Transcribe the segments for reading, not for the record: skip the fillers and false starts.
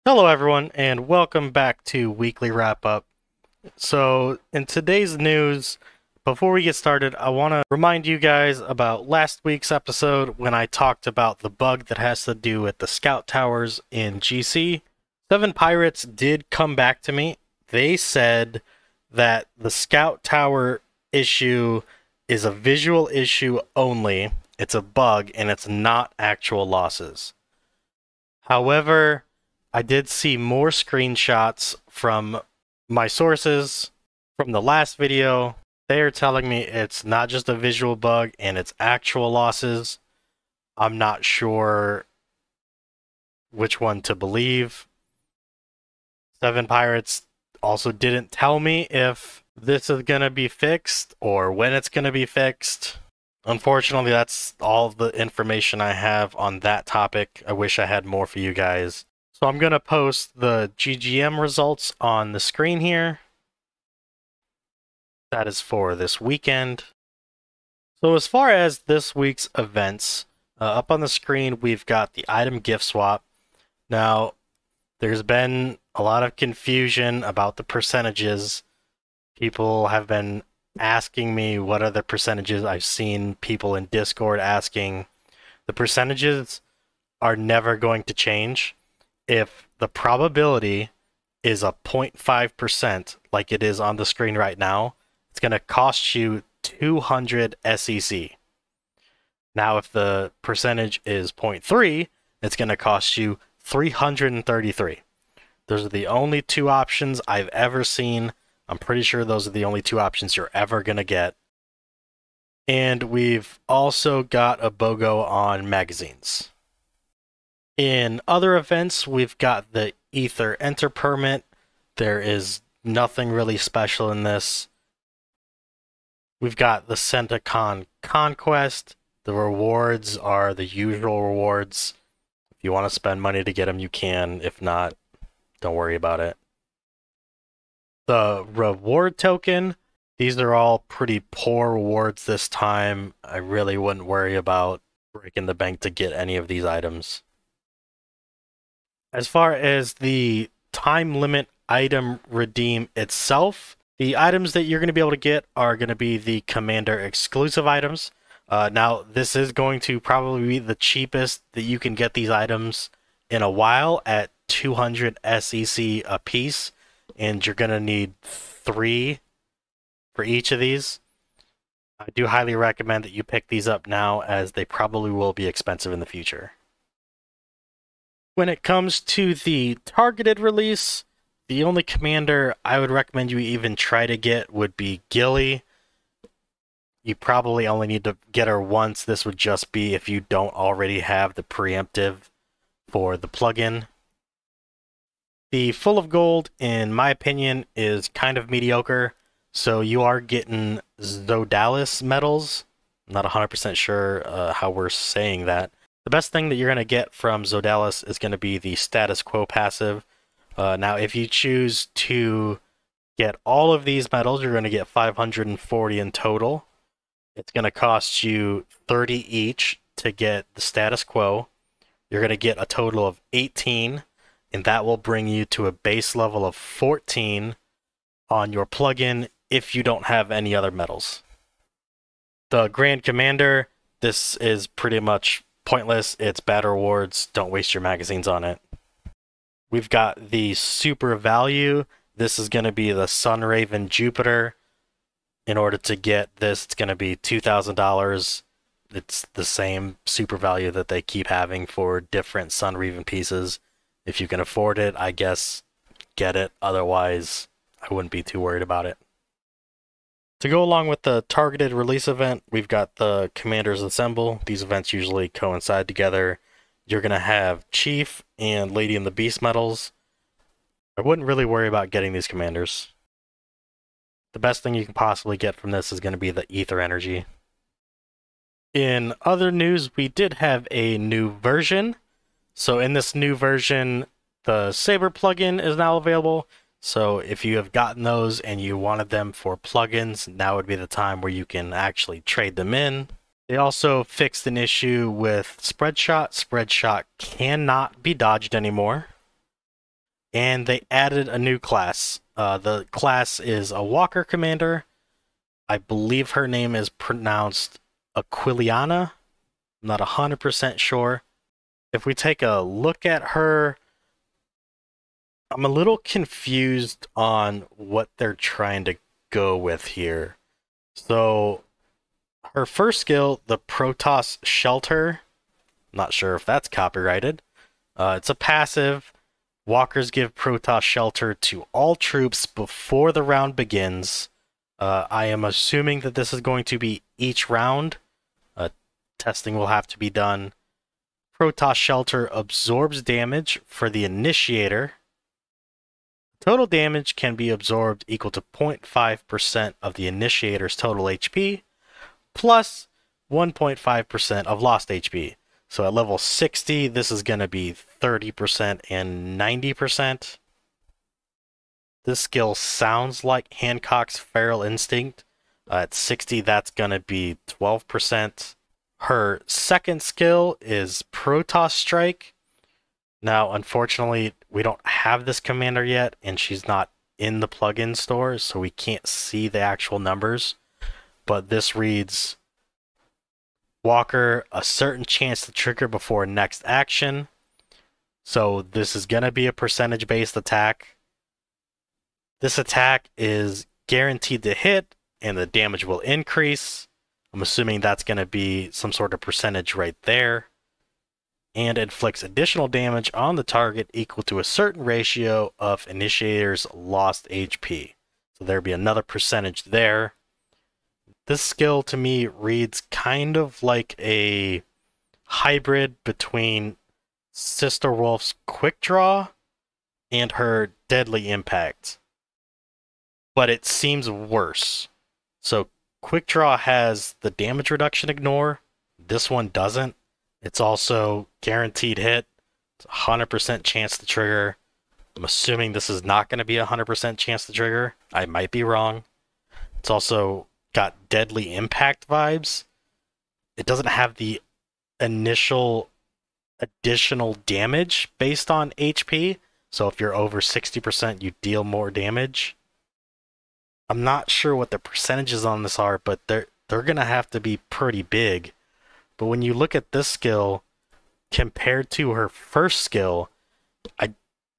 Hello everyone and welcome back to Weekly Wrap Up. So in today's news, before we get started, I want to remind you guys about last week's episode when I talked about the bug that has to do with the scout towers in GC. 7 Pirates did come back to me. They said that the scout tower issue is a visual issue only. It's a bug and it's not actual losses. However, I did see more screenshots from my sources from the last video. They are telling me it's not just a visual bug and it's actual losses. I'm not sure which one to believe. 7 Pirates also didn't tell me if this is going to be fixed or when it's going to be fixed. Unfortunately, that's all the information I have on that topic. I wish I had more for you guys. So I'm going to post the GGM results on the screen here. That is for this weekend. So as far as this week's events, up on the screen we've got the item gift swap. Now, there's been a lot of confusion about the percentages. People have been asking me what are the percentages. I've seen people in Discord asking. The percentages are never going to change. If the probability is a 0.5%, like it is on the screen right now, it's going to cost you 200 SEC. Now, if the percentage is 0.3, it's going to cost you 333. Those are the only two options I've ever seen. I'm pretty sure those are the only two options you're ever going to get. And we've also got a BOGO on magazines. In other events, we've got the Ether Enter Permit. There is nothing really special in this. We've got the Centicon Conquest. The rewards are the usual rewards. If you want to spend money to get them, you can. If not, don't worry about it. The reward token. These are all pretty poor rewards this time. I really wouldn't worry about breaking the bank to get any of these items. As far as the time limit item redeem itself, the items that you're going to be able to get are going to be the Commander exclusive items. Now, this is going to probably be the cheapest that you can get these items in a while at 200 SEC a piece, and you're going to need 3 for each of these. I do highly recommend that you pick these up now, as they probably will be expensive in the future. When it comes to the targeted release, the only commander I would recommend you even try to get would be Gilly. You probably only need to get her once. This would just be if you don't already have the preemptive for the plugin. The Full of Gold, in my opinion, is kind of mediocre. So you are getting Zodalis medals. I'm not 100% sure how we're saying that. The best thing that you're going to get from Zodalis is going to be the status quo passive. Now, if you choose to get all of these medals, you're going to get 540 in total. It's going to cost you 30 each to get the status quo. You're going to get a total of 18, and that will bring you to a base level of 14 on your plugin if you don't have any other medals. The Grand Commander, this is pretty much pointless. It's bad rewards. Don't waste your magazines on it. We've got the super value. This is going to be the Sunraven Jupiter. In order to get this, it's going to be $2,000. It's the same super value that they keep having for different Sunraven pieces. If you can afford it, I guess get it. Otherwise, I wouldn't be too worried about it. To go along with the targeted release event, we've got the Commanders Assemble. These events usually coincide together. You're going to have Chief and Lady and the Beast medals. I wouldn't really worry about getting these commanders. The best thing you can possibly get from this is going to be the Ether Energy. In other news, we did have a new version. So in this new version, the Saber plugin is now available. So if you have gotten those and you wanted them for plugins, now would be the time where you can actually trade them in. They also fixed an issue with Spreadshot. Spreadshot cannot be dodged anymore. And they added a new class. The class is a Walker Commander. I believe her name is pronounced Aquiliana. I'm not 100% sure. If we take a look at her, I'm a little confused on what they're trying to go with here. So, her first skill, the Protoss Shelter, I'm not sure if that's copyrighted. It's a passive. Walkers give Protoss Shelter to all troops before the round begins. I am assuming that this is going to be each round. Testing will have to be done. Protoss Shelter absorbs damage for the initiator. Total damage can be absorbed equal to 0.5% of the initiator's total HP, plus 1.5% of lost HP. So at level 60, this is going to be 30% and 90%. This skill sounds like Hancock's Feral Instinct. At 60, that's going to be 12%. Her second skill is Protoss Strike. Now, unfortunately, we don't have this commander yet, and she's not in the plugin store, so we can't see the actual numbers. But this reads, Walker, a certain chance to trigger before next action. So this is going to be a percentage-based attack. This attack is guaranteed to hit, and the damage will increase. I'm assuming that's going to be some sort of percentage right there. And inflicts additional damage on the target equal to a certain ratio of initiator's lost HP. So there'd be another percentage there. This skill to me reads kind of like a hybrid between Sister Wolf's Quick Draw and her Deadly Impact. But it seems worse. So Quick Draw has the damage reduction ignore. This one doesn't. It's also guaranteed hit. It's 100% chance to trigger. I'm assuming this is not going to be a 100% chance to trigger. I might be wrong. It's also got Deadly Impact vibes. It doesn't have the initial additional damage based on HP. So if you're over 60%, you deal more damage. I'm not sure what the percentages on this are, but they're going to have to be pretty big. But when you look at this skill compared to her first skill,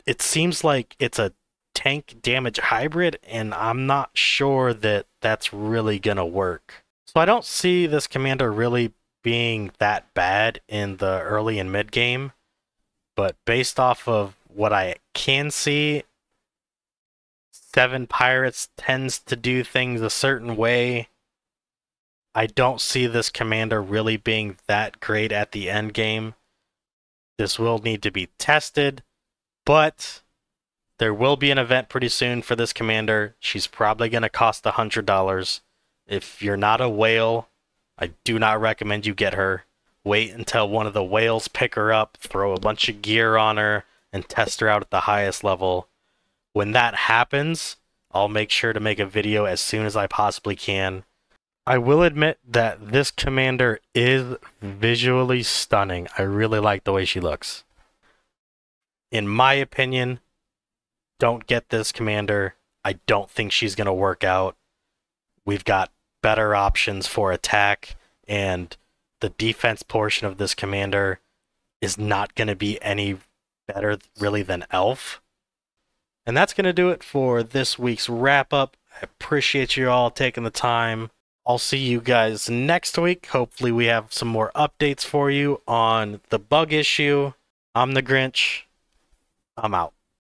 it seems like it's a tank damage hybrid, and I'm not sure that that's really going to work. So I don't see this commander really being that bad in the early and mid game, but based off of what I can see, 7 Pirates tends to do things a certain way. I don't see this commander really being that great at the end game. This will need to be tested, but there will be an event pretty soon for this commander. She's probably going to cost $100. If you're not a whale, I do not recommend you get her. Wait until one of the whales pick her up, throw a bunch of gear on her, and test her out at the highest level. When that happens, I'll make sure to make a video as soon as I possibly can. I will admit that this commander is visually stunning. I really like the way she looks. In my opinion, don't get this commander. I don't think she's going to work out. We've got better options for attack, and the defense portion of this commander is not going to be any better really than Elf. And that's going to do it for this week's wrap-up. I appreciate you all taking the time. I'll see you guys next week. Hopefully we have some more updates for you on the bug issue. I'm the Grinch. I'm out.